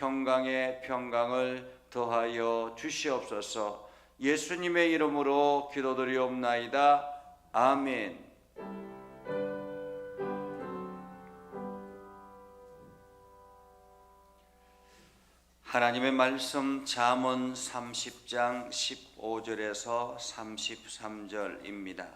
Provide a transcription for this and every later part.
평강의 평강을 더하여 주시옵소서. 예수님의 이름으로 기도드리옵나이다. 아멘. 하나님의 말씀 잠언 30장 15절에서 33절입니다.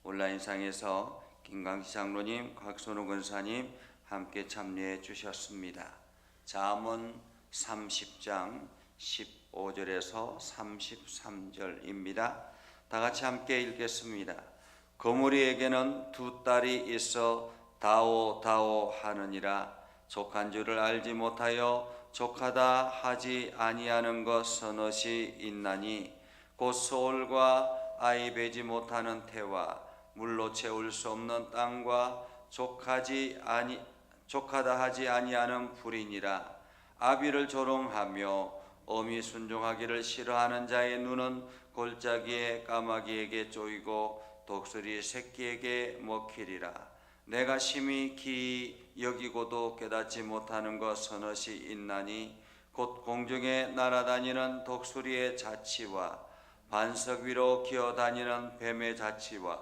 온라인상에서 김광희 장로님, 곽선우 권사님 함께 참여해 주셨습니다. 잠언 30장 15절에서 33절입니다. 다 같이 함께 읽겠습니다. 거물이에게는 두 딸이 있어 다오다오 하느니라. 족한 줄을 알지 못하여 족하다 하지 아니하는 것 서넛이 있나니 곧 소울과 아이 베지 못하는 태와 물로 채울 수 없는 땅과 족하다 하지 아니하는 불이니라. 아비를 조롱하며 어미 순종하기를 싫어하는 자의 눈은 골짜기에 까마귀에게 쪼이고 독수리 새끼에게 먹히리라. 내가 심히 기이 여기고도 깨닫지 못하는 것 서넛이 있나니 곧 공중에 날아다니는 독수리의 자치와 반석 위로 기어다니는 뱀의 자치와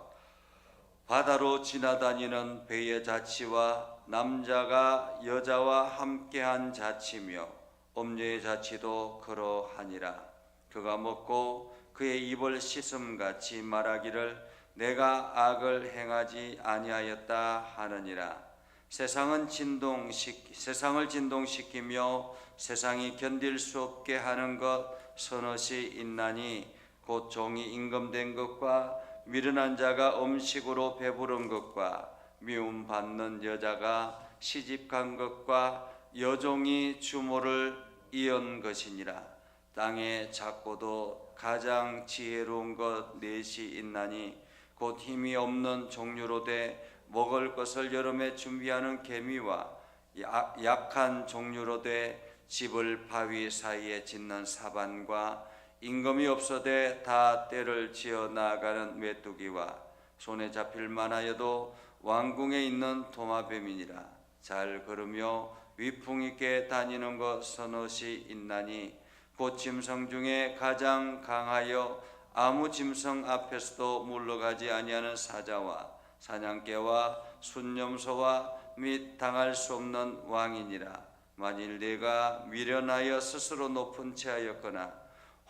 바다로 지나다니는 배의 자치와 남자가 여자와 함께한 자치며 엄녀의 자치도 그러하니라. 그가 먹고 그의 입을 씻음같이 말하기를 내가 악을 행하지 아니하였다 하느니라. 세상을 진동시키며 세상이 견딜 수 없게 하는 것 서넛이 있나니 곧 종이 임금된 것과 미련한 자가 음식으로 배부른 것과 미움 받는 여자가 시집간 것과 여종이 주모를 이은 것이니라. 땅에 작고도 가장 지혜로운 것 넷이 있나니 곧 힘이 없는 종류로 돼 먹을 것을 여름에 준비하는 개미와 약한 종류로 돼 집을 바위 사이에 짓는 사반과 임금이 없어되 다 때를 지어 나아가는 메뚜기와 손에 잡힐 만하여도 왕궁에 있는 도마뱀이니라. 잘 걸으며 위풍 있게 다니는 것 서넛이 있나니 곧 짐승 중에 가장 강하여 아무 짐승 앞에서도 물러가지 아니하는 사자와 사냥개와 순념소와 및 당할 수 없는 왕이니라. 만일 내가 미련하여 스스로 높은 채하였거나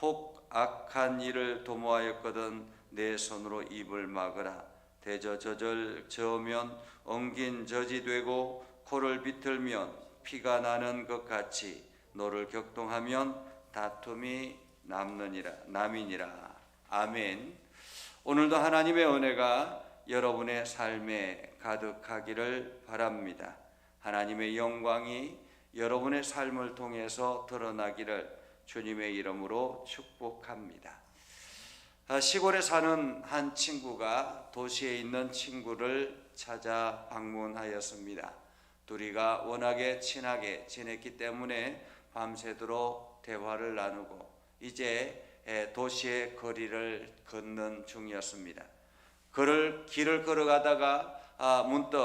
혹 악한 일을 도모하였거든 내 손으로 입을 막으라. 대저저절 저으면 엉긴 젖이 되고 코를 비틀면 피가 나는 것 같이 너를 격동하면 다툼이 남이니라. 아멘. 오늘도 하나님의 은혜가 여러분의 삶에 가득하기를 바랍니다. 하나님의 영광이 여러분의 삶을 통해서 드러나기를 주님의 이름으로 축복합니다. 시골에 사는 한 친구가 도시에 있는 친구를 찾아 방문하였습니다. 둘이가 워낙에 친하게 지냈기 때문에 밤새도록 대화를 나누고 이제 도시의 거리를 걷는 중이었습니다. 길을 걸어가다가 문득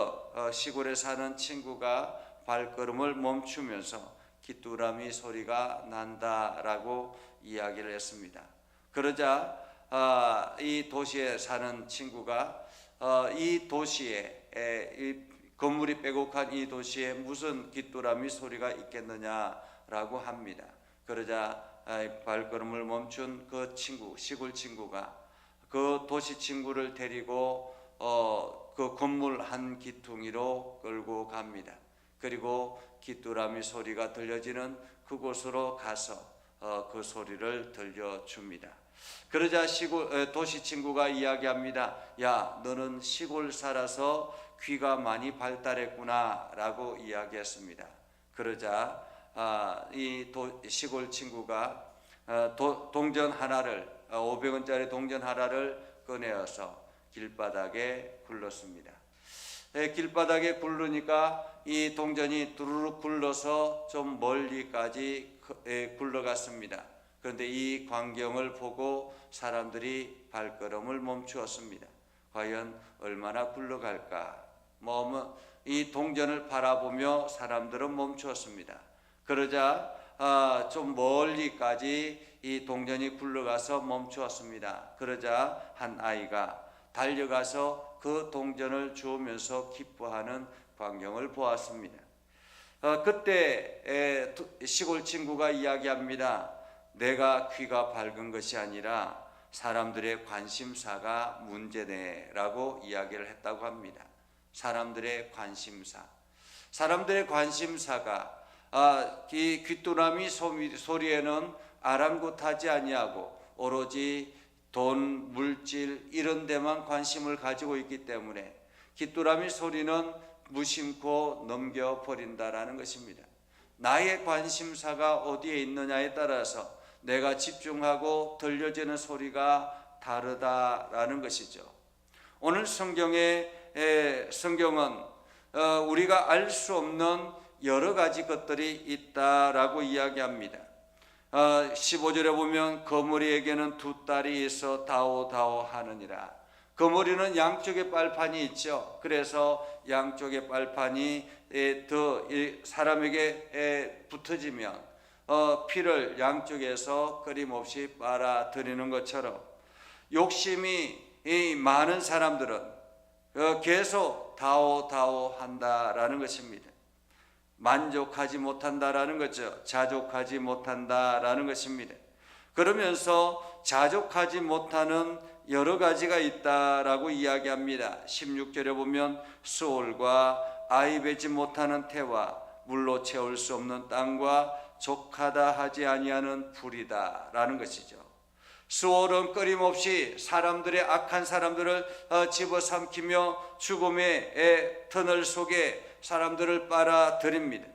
시골에 사는 친구가 발걸음을 멈추면서 귀뚜라미 소리가 난다라고 이야기를 했습니다. 그러자 이 도시에 사는 친구가 이 도시에 이 건물이 빼곡한 이 도시에 무슨 귀뚜라미 소리가 있겠느냐라고 합니다. 그러자 발걸음을 멈춘 그 친구, 시골 친구가 그 도시 친구를 데리고 그 건물 한 기퉁이로 끌고 갑니다. 그리고 귀뚜라미 소리가 들려지는 그곳으로 가서 그 소리를 들려줍니다. 그러자 도시 친구가 이야기합니다. 야, 너는 시골 살아서 귀가 많이 발달했구나 라고 이야기했습니다. 그러자 이 시골 친구가 동전 하나를 500원짜리 동전 하나를 꺼내어서 길바닥에 굴렀습니다. 길바닥에 굴르니까 이 동전이 두루룩 굴러서 좀 멀리까지 굴러갔습니다. 그런데 이 광경을 보고 사람들이 발걸음을 멈추었습니다. 과연 얼마나 굴러갈까? 이 동전을 바라보며 사람들은 멈추었습니다. 그러자 좀 멀리까지 이 동전이 굴러가서 멈추었습니다. 그러자 한 아이가 달려가서 그 동전을 주우면서 기뻐하는 광경을 보았습니다. 그때 시골 친구가 이야기합니다. 내가 귀가 밝은 것이 아니라 사람들의 관심사가 문제네라고 이야기를 했다고 합니다. 사람들의 관심사가 이 귀뚜라미 소리에는 아랑곳하지 아니하고 오로지 돈, 물질 이런 데만 관심을 가지고 있기 때문에 귀뚜라미 소리는 무심코 넘겨버린다라는 것입니다. 나의 관심사가 어디에 있느냐에 따라서 내가 집중하고 들려지는 소리가 다르다라는 것이죠. 오늘 성경은 우리가 알 수 없는 여러 가지 것들이 있다라고 이야기합니다. 15절에 보면 거머리에게는 두 딸이 있어 다오다오 하느니라. 거머리는 양쪽에 빨판이 있죠. 그래서 양쪽에 빨판이 사람에게 붙어지면 피를 양쪽에서 끊임없이 빨아들이는 것처럼 욕심이 많은 사람들은 계속 다오다오 한다라는 것입니다. 만족하지 못한다라는 거죠. 자족하지 못한다라는 것입니다. 그러면서 자족하지 못하는 여러 가지가 있다라고 이야기합니다. 16절에 보면 수월과 아이 맺지 못하는 태와 물로 채울 수 없는 땅과 족하다 하지 아니하는 불이다라는 것이죠. 수월은 끊임없이 악한 사람들을 집어삼키며 죽음의 터널 속에 사람들을 빨아들입니다.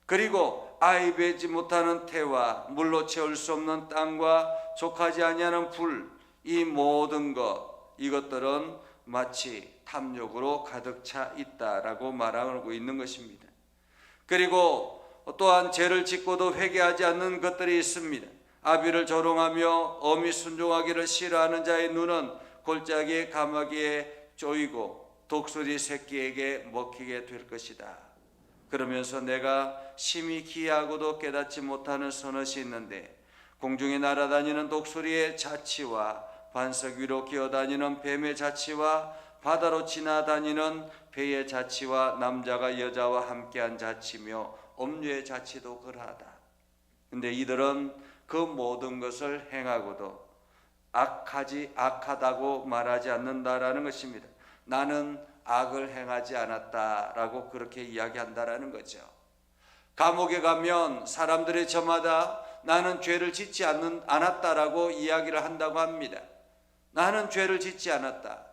그리고 아이 맺지 못하는 태와 물로 채울 수 없는 땅과 족하지 아니하는 불, 이 모든 이것들은 마치 탐욕으로 가득 차 있다라고 말하고 있는 것입니다. 그리고 또한 죄를 짓고도 회개하지 않는 것들이 있습니다. 아비를 조롱하며 어미 순종하기를 싫어하는 자의 눈은 골짜기의 가마귀에 쪼이고 독수리 새끼에게 먹히게 될 것이다. 그러면서 내가 심히 기이하고도 깨닫지 못하는 서넛이 있는데 공중에 날아다니는 독수리의 자치와 반석 위로 기어다니는 뱀의 자치와 바다로 지나다니는 배의 자치와 남자가 여자와 함께한 자치며 엄류의 자치도 그러하다. 근데 이들은 그 모든 것을 행하고도 악하다고 말하지 않는다라는 것입니다. 나는 악을 행하지 않았다라고 그렇게 이야기한다라는 거죠. 감옥에 가면 사람들이 저마다 나는 죄를 짓지 않았다라고 이야기를 한다고 합니다. 나는 죄를 짓지 않았다.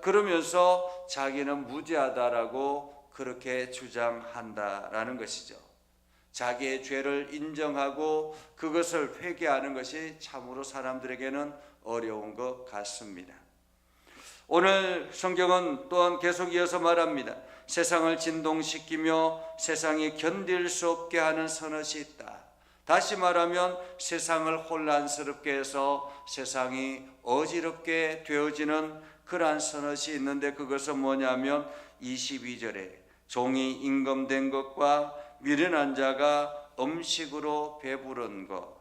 그러면서 자기는 무죄하다라고 그렇게 주장한다라는 것이죠. 자기의 죄를 인정하고 그것을 회개하는 것이 참으로 사람들에게는 어려운 것 같습니다. 오늘 성경은 또한 계속 이어서 말합니다. 세상을 진동시키며 세상이 견딜 수 없게 하는 서넛이 있다. 다시 말하면 세상을 혼란스럽게 해서 세상이 어지럽게 되어지는 그러한 서넛이 있는데 그것은 뭐냐면 22절에 종이 임금된 것과 미련한 자가 음식으로 배부른 것,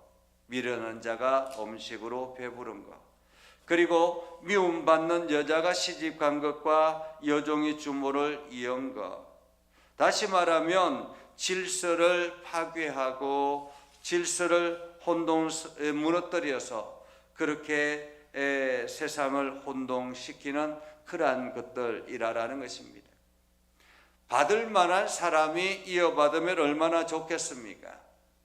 그리고 미움받는 여자가 시집간 것과 여종이 주모를 이은 것. 다시 말하면 질서를 파괴하고 질서를 무너뜨려서 그렇게 세상을 혼동시키는 그러한 것들이라는 것입니다. 받을 만한 사람이 이어받으면 얼마나 좋겠습니까?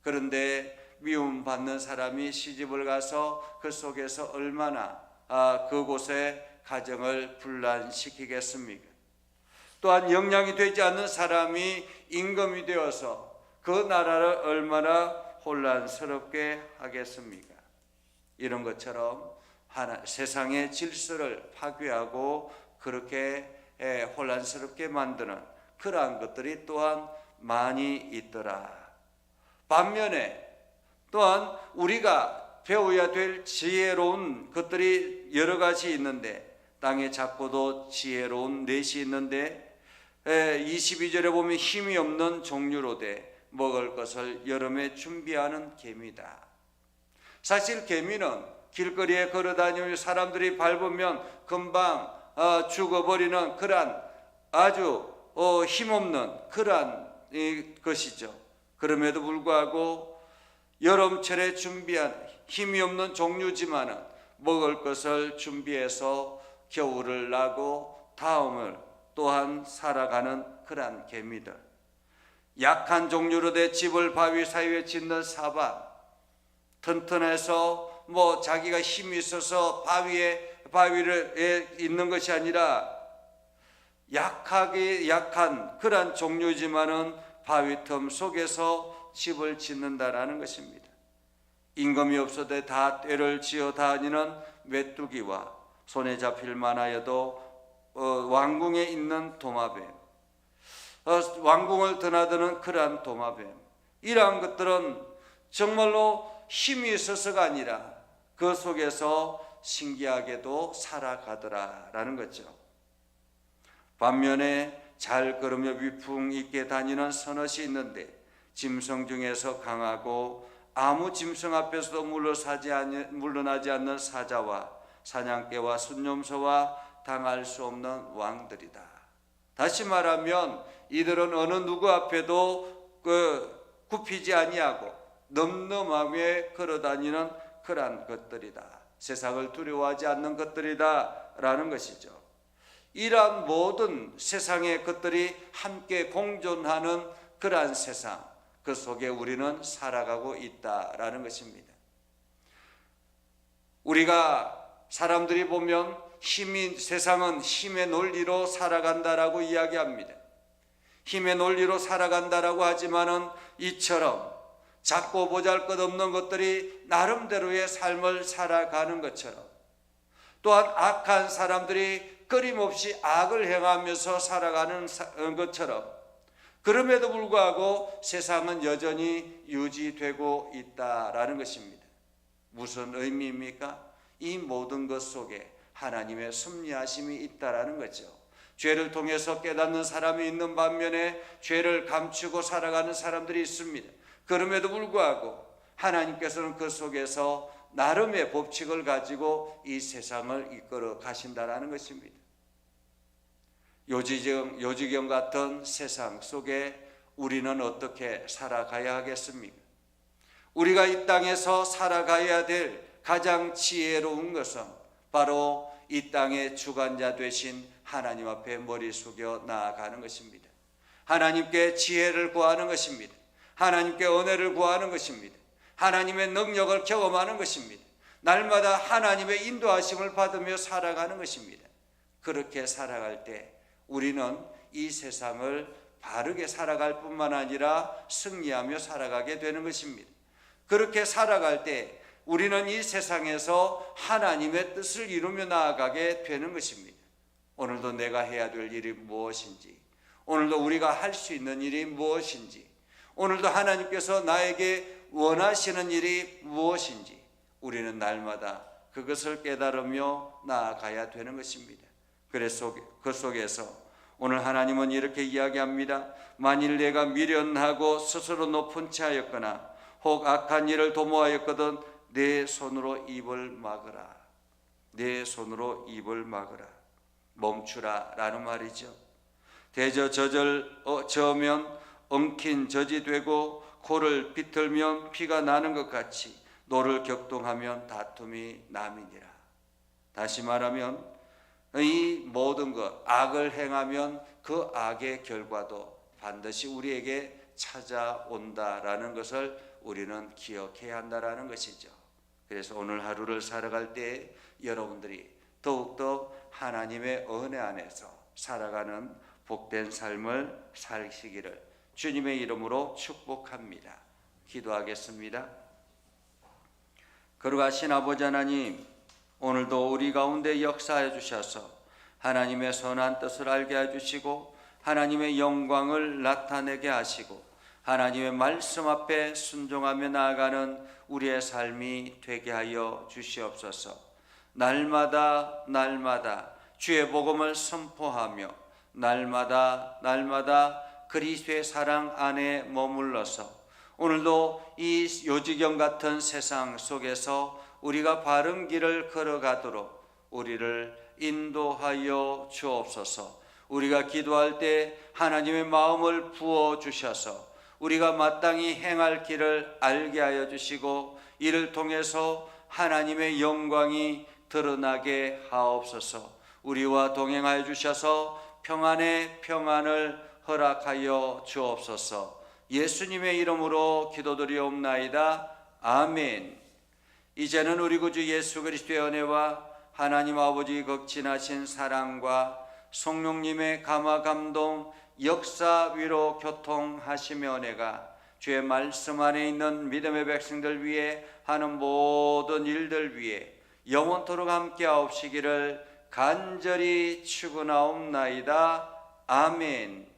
그런데 미움받는 사람이 시집을 가서 그 속에서 얼마나 그곳에 가정을 분란시키겠습니까? 또한 영향이 되지 않는 사람이 임금이 되어서 그 나라를 얼마나 혼란스럽게 하겠습니까? 이런 것처럼 세상의 질서를 파괴하고 그렇게 혼란스럽게 만드는 그러한 것들이 또한 많이 있더라. 반면에 또한 우리가 배워야 될 지혜로운 것들이 여러 가지 있는데 땅에 작고도 지혜로운 넷이 있는데 22절에 보면 힘이 없는 종류로되 먹을 것을 여름에 준비하는 개미다. 사실 개미는 길거리에 걸어다니며 사람들이 밟으면 금방 죽어버리는 그러한 아주 힘없는 그러한 것이죠. 그럼에도 불구하고 여름철에 준비한 힘이 없는 종류지만은 먹을 것을 준비해서 겨울을 나고 다음을 또한 살아가는 그러한 개미들. 약한 종류로 된 집을 바위 사이에 짓는 사반, 튼튼해서 자기가 힘이 있어서 바위에 있는 것이 아니라 약하게 약한 그러한 종류지만은 바위 틈 속에서 집을 짓는다라는 것입니다. 임금이 없어도 다 떼를 지어 다니는 메뚜기와 손에 잡힐 만하여도 왕궁에 있는 도마뱀, 왕궁을 드나드는 그러한 도마뱀, 이러한 것들은 정말로 힘이 있어서가 아니라 그 속에서 신기하게도 살아가더라라는 거죠. 반면에 잘 걸으며 위풍 있게 다니는 서넛이 있는데 짐승 중에서 강하고 아무 짐승 앞에서도 물러나지 않는 사자와 사냥개와 순념소와 당할 수 없는 왕들이다. 다시 말하면 이들은 어느 누구 앞에도 굽히지 아니하고 넘넘하게 걸어다니는 그러한 것들이다. 세상을 두려워하지 않는 것들이다 라는 것이죠. 이러한 모든 세상의 것들이 함께 공존하는 그러한 세상, 그 속에 우리는 살아가고 있다라는 것입니다. 우리가 사람들이 보면 세상은 힘의 논리로 살아간다라고 이야기합니다. 힘의 논리로 살아간다라고 하지만은 이처럼 작고 보잘것없는 것들이 나름대로의 삶을 살아가는 것처럼, 또한 악한 사람들이 끊임없이 악을 행하면서 살아가는 것처럼, 그럼에도 불구하고 세상은 여전히 유지되고 있다라는 것입니다. 무슨 의미입니까? 이 모든 것 속에 하나님의 섭리하심이 있다라는 거죠. 죄를 통해서 깨닫는 사람이 있는 반면에 죄를 감추고 살아가는 사람들이 있습니다. 그럼에도 불구하고 하나님께서는 그 속에서 나름의 법칙을 가지고 이 세상을 이끌어 가신다라는 것입니다. 요지경 같은 세상 속에 우리는 어떻게 살아가야 하겠습니까? 우리가 이 땅에서 살아가야 될 가장 지혜로운 것은 바로 이 땅의 주관자 되신 하나님 앞에 머리 숙여 나아가는 것입니다. 하나님께 지혜를 구하는 것입니다. 하나님께 은혜를 구하는 것입니다. 하나님의 능력을 경험하는 것입니다. 날마다 하나님의 인도하심을 받으며 살아가는 것입니다. 그렇게 살아갈 때 우리는 이 세상을 바르게 살아갈 뿐만 아니라 승리하며 살아가게 되는 것입니다. 그렇게 살아갈 때 우리는 이 세상에서 하나님의 뜻을 이루며 나아가게 되는 것입니다. 오늘도 내가 해야 될 일이 무엇인지, 오늘도 우리가 할 수 있는 일이 무엇인지, 오늘도 하나님께서 나에게 원하시는 일이 무엇인지 우리는 날마다 그것을 깨달으며 나아가야 되는 것입니다. 그래서 그 속에서 오늘 하나님은 이렇게 이야기합니다. 만일 내가 미련하고 스스로 높은 채하였거나 혹 악한 일을 도모하였거든 내 손으로 입을 막으라. 내 손으로 입을 막으라. 멈추라 라는 말이죠. 대저 저면 엉킨 젖이 되고 코를 비틀면 피가 나는 것 같이 노를 격동하면 다툼이 남이니라. 다시 말하면 이 모든 것, 악을 행하면 그 악의 결과도 반드시 우리에게 찾아온다라는 것을 우리는 기억해야 한다라는 것이죠. 그래서 오늘 하루를 살아갈 때 여러분들이 더욱더 하나님의 은혜 안에서 살아가는 복된 삶을 사시기를 주님의 이름으로 축복합니다. 기도하겠습니다. 거룩하신 아버지 하나님, 오늘도 우리 가운데 역사해 주셔서 하나님의 선한 뜻을 알게 해주시고 하나님의 영광을 나타내게 하시고 하나님의 말씀 앞에 순종하며 나아가는 우리의 삶이 되게 하여 주시옵소서. 날마다 주의 복음을 선포하며 날마다 그리스도의 사랑 안에 머물러서 오늘도 이 요지경 같은 세상 속에서 우리가 바른 길을 걸어가도록 우리를 인도하여 주옵소서. 우리가 기도할 때 하나님의 마음을 부어 주셔서 우리가 마땅히 행할 길을 알게 하여 주시고 이를 통해서 하나님의 영광이 드러나게 하옵소서. 우리와 동행하여 주셔서 평안의 평안을 허락하여 주옵소서. 예수님의 이름으로 기도드리옵나이다. 아멘. 이제는 우리 구주 예수 그리스도의 은혜와 하나님 아버지 극진하신 사랑과 성령님의 감화 감동 역사 위로 교통하시며 은혜가 주의 말씀 안에 있는 믿음의 백성들 위해 하는 모든 일들 위해 영원토록 함께하옵시기를 간절히 축원하옵나이다. 아멘.